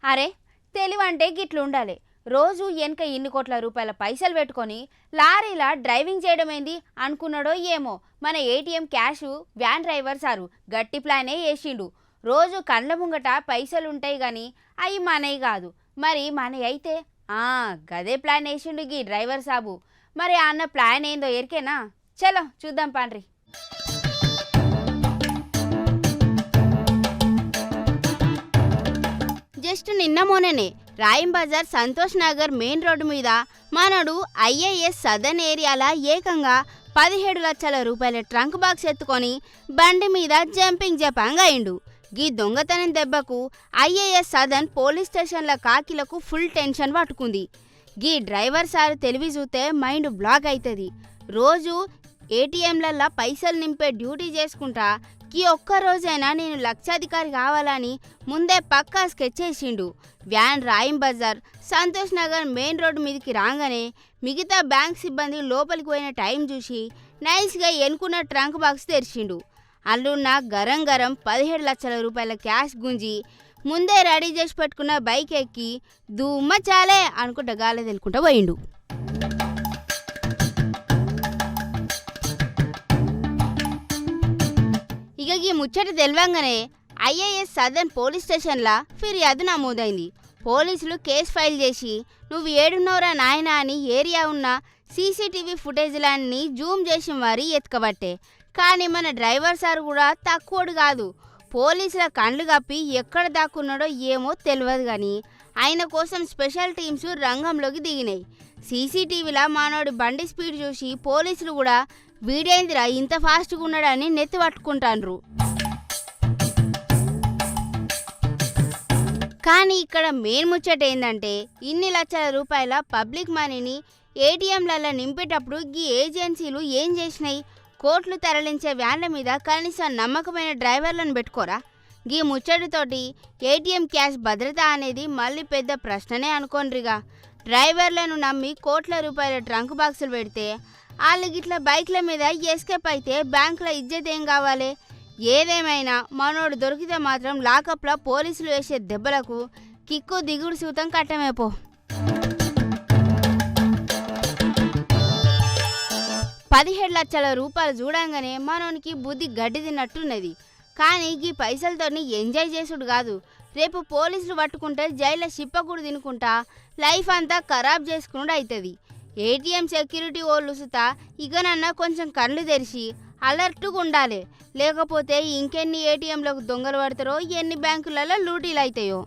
అరే తెలివంటే గిట్లుండాలి. రోజు వెనక ఇన్ని కోట్ల రూపాయల పైసలు పెట్టుకొని లారీలా డ్రైవింగ్ చేయడమేంది అనుకున్నాడో ఏమో. మన ATM cash van driver sir గట్టి ప్లానే వేసిండు. రోజు కండ్ల ముంగట పైసలుంటాయి కానీ అవి మనవి కాదు. మరి మనవి అయితే గదే ప్లాన్ వేసిండు గీ డ్రైవర్ సాబు. మరి అన్న ప్లాన్ ఏందో ఎరికేనా? చలో చూద్దాం పాండ్రి. జస్ట్ నిన్న మొన్ననే రాయం బజార్ సంతోష్ నగర్ మెయిన్ రోడ్డు మీద మనడు ఐఏఎస్ సదర్న్ ఏరియాల ఏకంగా 17 లక్షల రూపాయల ట్రంక్ బాక్స్ ఎత్తుకొని బండి మీద జంపింగ్ జపాంగ్ అయిండు. గీ దొంగతనం దెబ్బకు ఐఏఎస్ సదర్న్ పోలీస్ స్టేషన్ల కాకిలకు ఫుల్ టెన్షన్ పట్టుకుంది. గీ డ్రైవర్ సార్ తెలివి చూస్తే మైండ్ బ్లాక్ అవుతుంది. రోజు ఏటీఎంలల్లా పైసలు నింపే డ్యూటీ చేసుకుంటా ఈ ఒక్క రోజైనా నేను లక్షాధికారి కావాలని ముందే పక్కా స్కెచ్ చేసిండు. వ్యాన్ రాయం బజార్ సంతోష్ నగర్ మెయిన్ రోడ్డు మీదకి రాగానే మిగతా బ్యాంక్ సిబ్బంది లోపలికి పోయిన టైం చూసి నైస్గా ఎన్నుకున్న ట్రంక్ బాక్స్ తెరిచిండు. అల్లున్న గరం గరం 17 లక్షల రూపాయల క్యాష్ గుంజి ముందే రెడీ చేసి పెట్టుకున్న బైక్ ఎక్కి దుమ్మ చాలే అనుకుంటా గాలి తెలుకుంటా పోయిండు. ఇక ఈ ముచ్చట తెలవంగానే ఐఏఎస్ సదర్న్ పోలీస్ స్టేషన్లా ఫిర్యాదు నమోదైంది. పోలీసులు కేసు ఫైల్ చేసి నువ్వు ఏడున్నోరా నాయనా అని ఏరియా ఉన్న సీసీటీవీ ఫుటేజ్లన్నీ జూమ్ చేసి మరీ ఎత్తుకబట్టే. కానీ మన డ్రైవర్ సార్ కూడా తక్కువడు కాదు. పోలీసుల కండ్లు కప్పి ఎక్కడ దాక్కున్నాడో ఏమో తెలియదు కానీ ఆయన కోసం స్పెషల్ టీమ్స్ రంగంలోకి దిగినాయి. సీసీటీవీలో మానవుడి బండి స్పీడ్ చూసి పోలీసులు కూడా వీడేందిరా ఇంత ఫాస్ట్గా ఉన్నాడని నెత్తి పట్టుకుంటాండ్రు. కానీ ఇక్కడ మెయిన్ ముచ్చట ఏందంటే ఇన్ని లక్షల రూపాయల పబ్లిక్ మనీని ఏటీఎంలలో నింపేటప్పుడు ఈ ఏజెన్సీలు ఏం చేసినాయి? కోట్లు తరలించే వ్యాన్ల మీద కనీసం నమ్మకమైన డ్రైవర్లను పెట్టుకోరా? గీ ముచ్చటితోటి ఏటీఎం క్యాష్ భద్రత అనేది మళ్ళీ పెద్ద ప్రశ్ననే అనుకోండిగా. డ్రైవర్లను నమ్మి కోట్ల రూపాయల ట్రంక్ బాక్సులు పెడితే వాళ్ళు గిట్ల బైక్ల మీద ఎస్కేప్ అయితే బ్యాంకుల ఇజ్జత్ ఏం కావాలి? ఏదేమైనా మనోడు దొరికితే మాత్రం లాకప్లో పోలీసులు వేసే దెబ్బలకు కిక్కు దిగుడు సూతం కట్టమేపో. $17 లక్షల రూపాయలు చూడంగానే మనోనికి బుద్ధి గడ్డి తిన్నట్టున్నది. కానీ ఈ పైసలతోని ఎంజాయ్ చేసుడు కాదు, రేపు పోలీసులు పట్టుకుంటే జైల్లో చిప్పకూడు తినుకుంటా లైఫ్ అంతా ఖరాబ్ చేసుకున్నాడు అవుతుంది. ఏటీఎం సెక్యూరిటీ వాళ్ళు సుతా ఇకనన్నా కొంచెం కళ్ళు తెరిచి అలర్ట్గా ఉండాలి. లేకపోతే ఇంకెన్ని ఏటీఎంలకు దొంగలు పడతారో, ఎన్ని బ్యాంకులలో లూటీలు అవుతాయో.